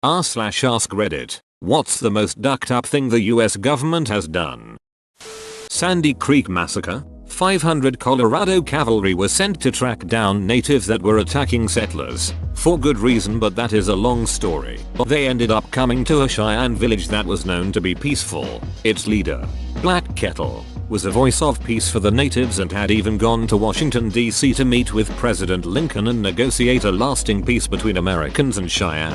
r/ask Reddit. What's the most ducked up thing the US government has done? Sandy Creek Massacre. 500 Colorado cavalry were sent to track down natives that were attacking settlers. For good reason, but that is a long story. They ended up coming to a Cheyenne village that was known to be peaceful. Its leader, Black Kettle, was a voice of peace for the natives and had even gone to Washington, D.C. to meet with President Lincoln and negotiate a lasting peace between Americans and Cheyenne.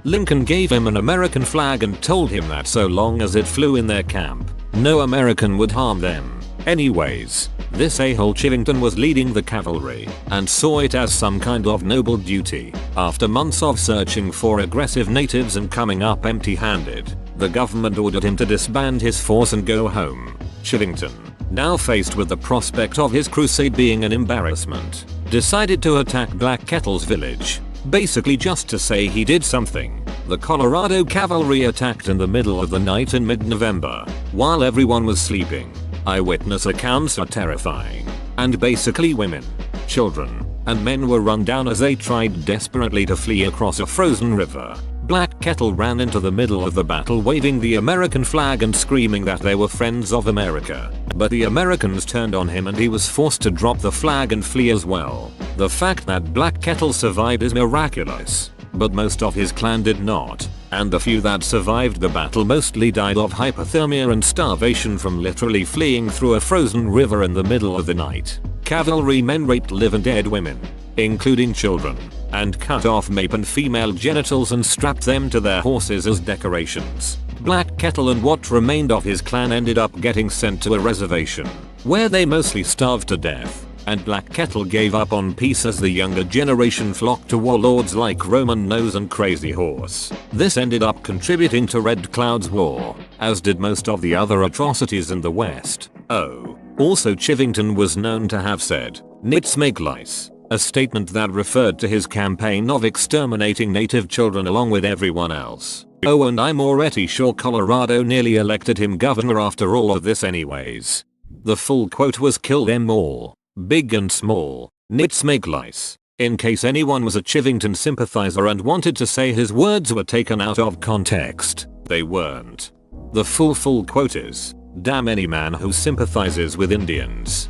Lincoln gave him an American flag and told him that so long as it flew in their camp, no American would harm them. Anyways, this a-hole Chivington was leading the cavalry and saw it as some kind of noble duty. After months of searching for aggressive natives and coming up empty-handed, the government ordered him to disband his force and go home. Chivington, now faced with the prospect of his crusade being an embarrassment, decided to attack Black Kettle's village, basically just to say he did something. The Colorado cavalry attacked in the middle of the night in mid-November, while everyone was sleeping. Eyewitness accounts are terrifying, and basically women, children, and men were run down as they tried desperately to flee across a frozen river. Black Kettle ran into the middle of the battle waving the American flag and screaming that they were friends of America. But the Americans turned on him and he was forced to drop the flag and flee as well. The fact that Black Kettle survived is miraculous, but most of his clan did not, and the few that survived the battle mostly died of hypothermia and starvation from literally fleeing through a frozen river in the middle of the night. Cavalrymen raped live and dead women, including children, and cut off male and female genitals and strapped them to their horses as decorations. Black Kettle and what remained of his clan ended up getting sent to a reservation, where they mostly starved to death, and Black Kettle gave up on peace as the younger generation flocked to warlords like Roman Nose and Crazy Horse. This ended up contributing to Red Cloud's war, as did most of the other atrocities in the West. Oh, also Chivington was known to have said, "Nits make lice," a statement that referred to his campaign of exterminating native children along with everyone else. Oh, and I'm already sure Colorado nearly elected him governor after all of this anyways. The full quote was "Kill them all, big and small, nits make lice," in case anyone was a Chivington sympathizer and wanted to say his words were taken out of context. They weren't. The full quote is, "Damn any man who sympathizes with Indians.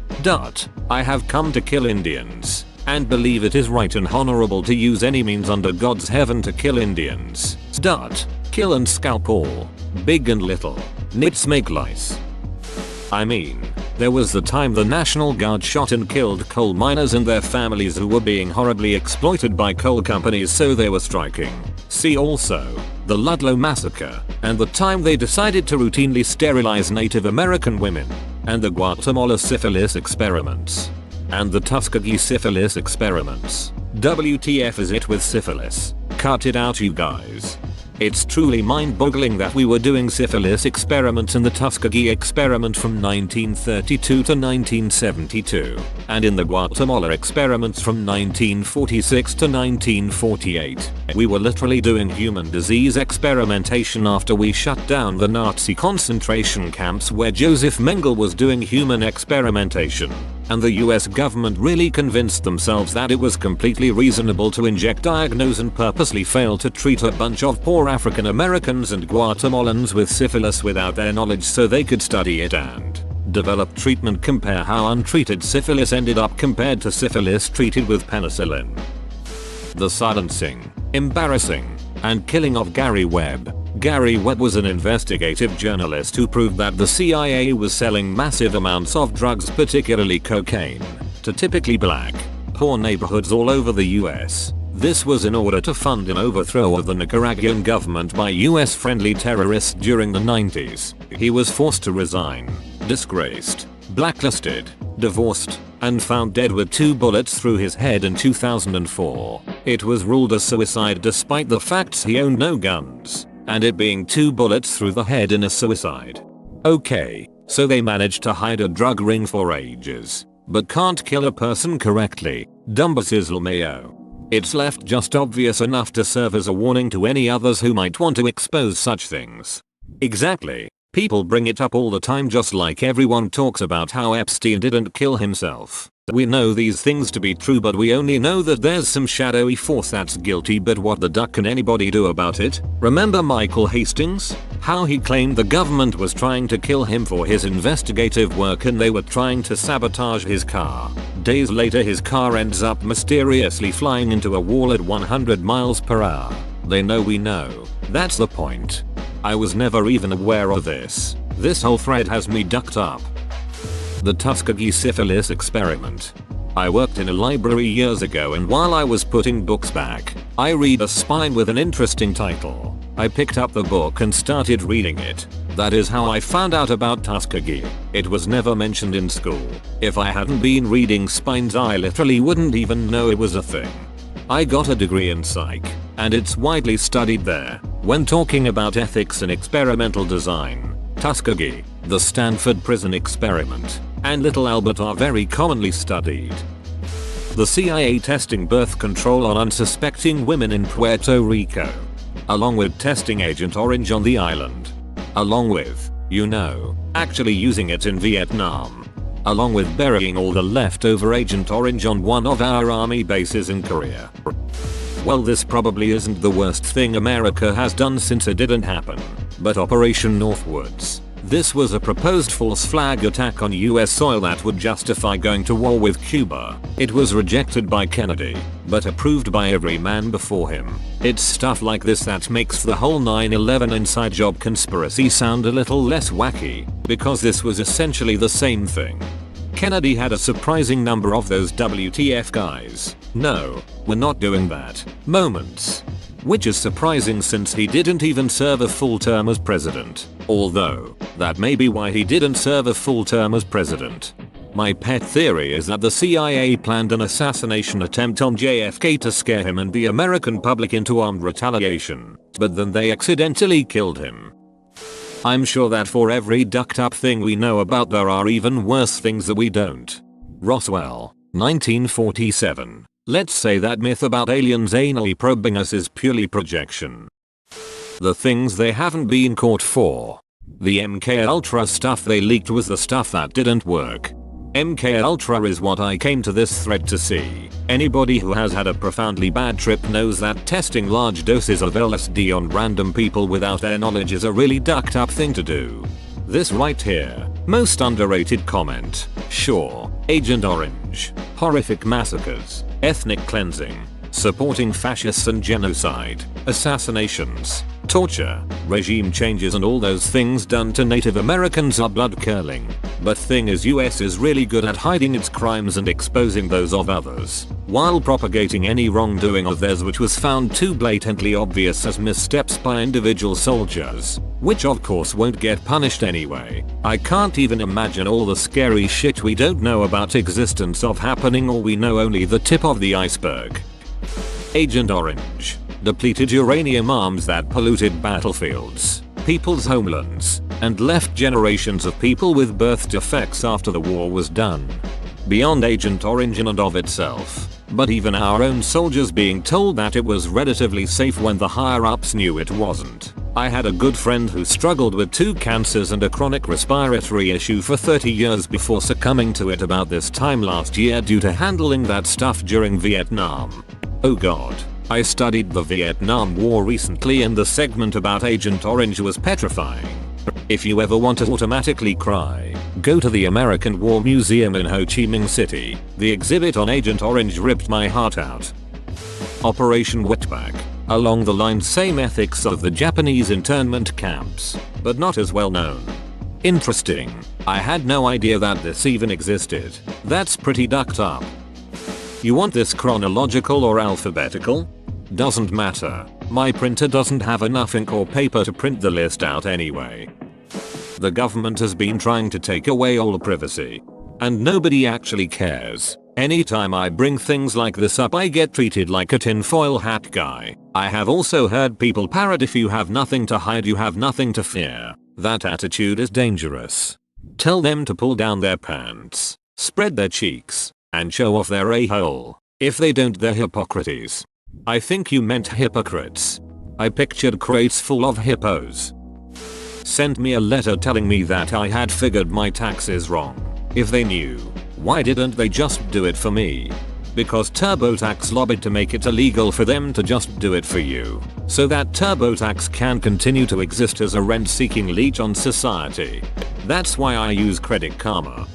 I have come to kill Indians, and believe it is right and honorable to use any means under God's heaven to kill Indians. Kill and scalp all, big and little, nits make lice." I mean, there was the time the National Guard shot and killed coal miners and their families who were being horribly exploited by coal companies, so they were striking. See also, the Ludlow Massacre, and the time they decided to routinely sterilize Native American women, and the Guatemala syphilis experiments, and the Tuskegee syphilis experiments. WTF is it with syphilis? Cut it out, you guys. It's truly mind-boggling that we were doing syphilis experiments in the Tuskegee experiment from 1932 to 1972, and in the Guatemala experiments from 1946 to 1948. We were literally doing human disease experimentation after we shut down the Nazi concentration camps where Joseph Mengele was doing human experimentation. And the US government really convinced themselves that it was completely reasonable to inject, diagnose and purposely fail to treat a bunch of poor African Americans and Guatemalans with syphilis without their knowledge so they could study it and develop treatment. Compare how untreated syphilis ended up compared to syphilis treated with penicillin. The silencing, embarrassing, and killing of Gary Webb. Gary Webb was an investigative journalist who proved that the CIA was selling massive amounts of drugs, particularly cocaine, to typically black, poor neighborhoods all over the US. This was in order to fund an overthrow of the Nicaraguan government by US-friendly terrorists during the 90s. He was forced to resign, disgraced, blacklisted, divorced, and found dead with 2 bullets through his head in 2004. It was ruled a suicide despite the facts he owned no guns, and it being 2 bullets through the head in a suicide. Okay, so they managed to hide a drug ring for ages, but can't kill a person correctly. Dumbasizzle mayo. It's left just obvious enough to serve as a warning to any others who might want to expose such things. Exactly. People bring it up all the time, just like everyone talks about how Epstein didn't kill himself. We know these things to be true, but we only know that there's some shadowy force that's guilty, but what the duck can anybody do about it? Remember Michael Hastings? How he claimed the government was trying to kill him for his investigative work and they were trying to sabotage his car. Days later his car ends up mysteriously flying into a wall at 100 miles per hour. They know we know. That's the point. I was never even aware of this. This whole thread has me ducked up. The Tuskegee syphilis experiment. I worked in a library years ago, and while I was putting books back, I read a spine with an interesting title. I picked up the book and started reading it. That is how I found out about Tuskegee. It was never mentioned in school. If I hadn't been reading spines, I literally wouldn't even know it was a thing. I got a degree in psych, and it's widely studied there. When talking about ethics and experimental design, Tuskegee, the Stanford Prison Experiment, and Little Albert are very commonly studied. The CIA testing birth control on unsuspecting women in Puerto Rico. Along with testing Agent Orange on the island. Along with, actually using it in Vietnam. Along with burying all the leftover Agent Orange on one of our army bases in Korea. Well, this probably isn't the worst thing America has done since it didn't happen. But Operation Northwoods. This was a proposed false flag attack on US soil that would justify going to war with Cuba. It was rejected by Kennedy, but approved by every man before him. It's stuff like this that makes the whole 9/11 inside job conspiracy sound a little less wacky, because this was essentially the same thing. Kennedy had a surprising number of those WTF guys. No, we're not doing that moments. Which is surprising since he didn't even serve a full term as president. Although, that may be why he didn't serve a full term as president. My pet theory is that the CIA planned an assassination attempt on JFK to scare him and the American public into armed retaliation, but then they accidentally killed him. I'm sure that for every ducked up thing we know about, there are even worse things that we don't. Roswell, 1947. Let's say that myth about aliens anally probing us is purely projection. The things they haven't been caught for. The MK Ultra stuff they leaked was the stuff that didn't work. MK Ultra is what I came to this thread to see. Anybody who has had a profoundly bad trip knows that testing large doses of LSD on random people without their knowledge is a really ducked up thing to do. This right here, most underrated comment. Sure, Agent Orange, horrific massacres, ethnic cleansing, supporting fascists and genocide, assassinations, torture, regime changes and all those things done to Native Americans are blood curdling. But thing is, US is really good at hiding its crimes and exposing those of others, while propagating any wrongdoing of theirs which was found too blatantly obvious as missteps by individual soldiers, which of course won't get punished anyway. I can't even imagine all the scary shit we don't know about existence of happening, or we know only the tip of the iceberg. Agent Orange. Depleted uranium arms that polluted battlefields, people's homelands, and left generations of people with birth defects after the war was done. Beyond Agent Orange in and of itself, but even our own soldiers being told that it was relatively safe when the higher ups knew it wasn't. I had a good friend who struggled with 2 cancers and a chronic respiratory issue for 30 years before succumbing to it about this time last year due to handling that stuff during Vietnam. Oh god. I studied the Vietnam War recently and the segment about Agent Orange was petrifying. If you ever want to automatically cry, go to the American War Museum in Ho Chi Minh City. The exhibit on Agent Orange ripped my heart out. Operation Wetback. Along the lines same ethics of the Japanese internment camps, but not as well known. Interesting. I had no idea that this even existed. That's pretty ducked up. You want this chronological or alphabetical? Doesn't matter. My printer doesn't have enough ink or paper to print the list out anyway. The government has been trying to take away all privacy. And nobody actually cares. Anytime I bring things like this up, I get treated like a tinfoil hat guy. I have also heard people parrot, if you have nothing to hide, you have nothing to fear. That attitude is dangerous. Tell them to pull down their pants, spread their cheeks, and show off their a-hole. If they don't, they're Hippocrates. I think you meant hypocrites. I pictured crates full of hippos. Sent me a letter telling me that I had figured my taxes wrong. If they knew. Why didn't they just do it for me? Because TurboTax lobbied to make it illegal for them to just do it for you, so that TurboTax can continue to exist as a rent-seeking leech on society. That's why I use Credit Karma.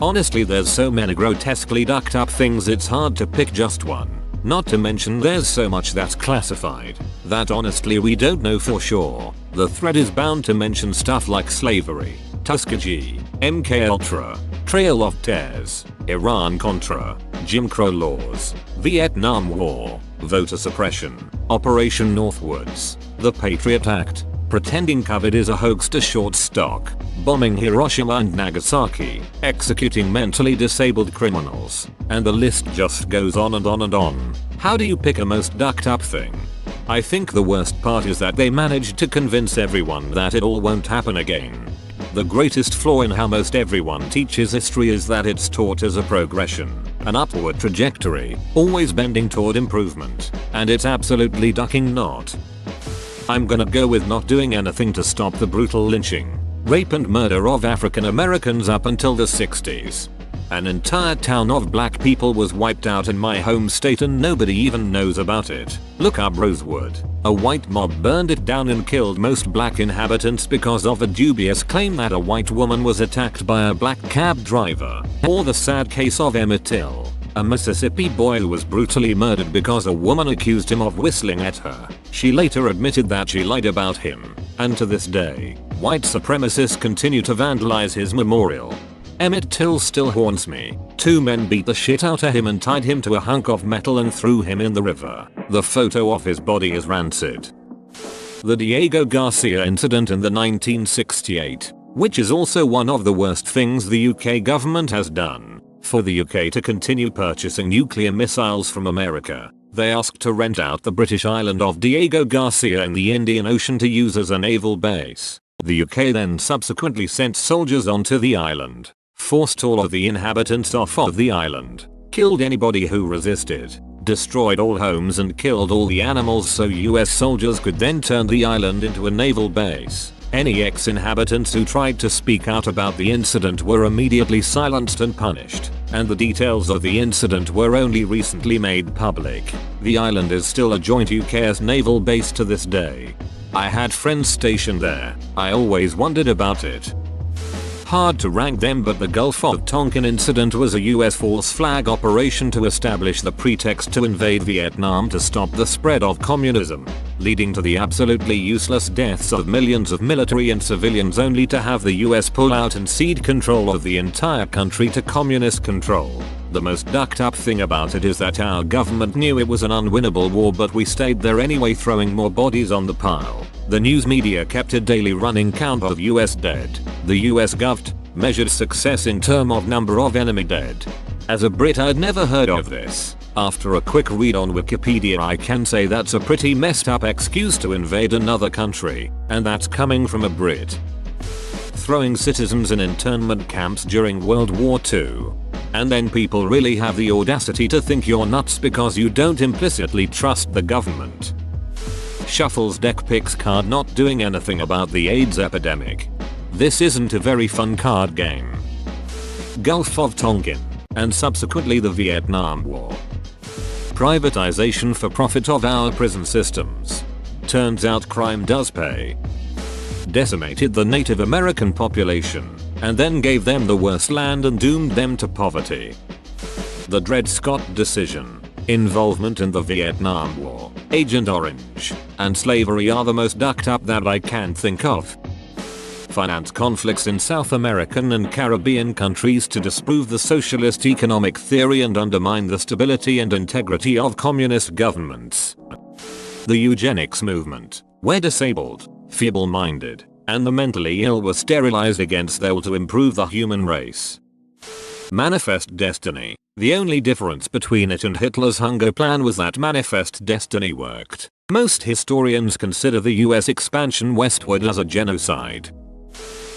Honestly, there's so many grotesquely ducked up things it's hard to pick just one. Not to mention there's so much that's classified that honestly we don't know for sure. The thread is bound to mention stuff like slavery, Tuskegee, MK Ultra, Trail of Tears, Iran-Contra, Jim Crow laws, Vietnam War, voter suppression, Operation Northwoods, the Patriot Act, pretending COVID is a hoax to short stock, bombing Hiroshima and Nagasaki, executing mentally disabled criminals, and the list just goes on and on and on. How do you pick a most ducked up thing? I think the worst part is that they managed to convince everyone that it all won't happen again. The greatest flaw in how most everyone teaches history is that it's taught as a progression, an upward trajectory, always bending toward improvement, and it's absolutely ducking not. I'm gonna go with not doing anything to stop the brutal lynching, rape and murder of African Americans up until the 60s. An entire town of black people was wiped out in my home state and nobody even knows about it. Look up Rosewood. A white mob burned it down and killed most black inhabitants because of a dubious claim that a white woman was attacked by a black cab driver. Or the sad case of Emmett Till, a Mississippi boy who was brutally murdered because a woman accused him of whistling at her. She later admitted that she lied about him, and to this day, white supremacists continue to vandalize his memorial. Emmett Till still haunts me. 2 men beat the shit out of him and tied him to a hunk of metal and threw him in the river. The photo of his body is rancid. The Diego Garcia incident in the 1968, which is also one of the worst things the UK government has done. For the UK to continue purchasing nuclear missiles from America, they asked to rent out the British island of Diego Garcia in the Indian Ocean to use as a naval base. The UK then subsequently sent soldiers onto the island, forced all of the inhabitants off of the island, killed anybody who resisted, destroyed all homes and killed all the animals so US soldiers could then turn the island into a naval base. Any ex-inhabitants who tried to speak out about the incident were immediately silenced and punished, and the details of the incident were only recently made public. The island is still a joint UK-US naval base to this day. I had friends stationed there. I always wondered about it. Hard to rank them, but the Gulf of Tonkin incident was a US false flag operation to establish the pretext to invade Vietnam to stop the spread of communism, leading to the absolutely useless deaths of millions of military and civilians only to have the US pull out and cede control of the entire country to communist control. The most ducked up thing about it is that our government knew it was an unwinnable war, but we stayed there anyway, throwing more bodies on the pile. The news media kept a daily running count of US dead. The US Gov measured success in terms of number of enemy dead. As a Brit, I'd never heard of this. After a quick read on Wikipedia, I can say that's a pretty messed up excuse to invade another country, and that's coming from a Brit. Throwing citizens in internment camps during World War II. And then people really have the audacity to think you're nuts because you don't implicitly trust the government. Shuffles deck picks card not doing anything about the AIDS epidemic. This isn't a very fun card game. Gulf of Tonkin, and subsequently the Vietnam War. Privatization for profit of our prison systems. Turns out crime does pay. Decimated the Native American population, and then gave them the worst land and doomed them to poverty. The Dred Scott decision, involvement in the Vietnam War, Agent Orange, and slavery are the most ducked up that I can think of. Finance conflicts in South American and Caribbean countries to disprove the socialist economic theory and undermine the stability and integrity of communist governments. The eugenics movement, where disabled, feeble-minded, and the mentally ill were sterilized against their will to improve the human race. Manifest Destiny. The only difference between it and Hitler's hunger plan was that Manifest Destiny worked. Most historians consider the US expansion westward as a genocide.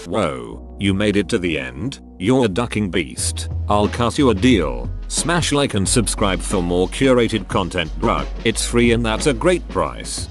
Whoa, you made it to the end? You're a ducking beast. I'll cut you a deal. Smash like and subscribe for more curated content, bruh. It's free and that's a great price.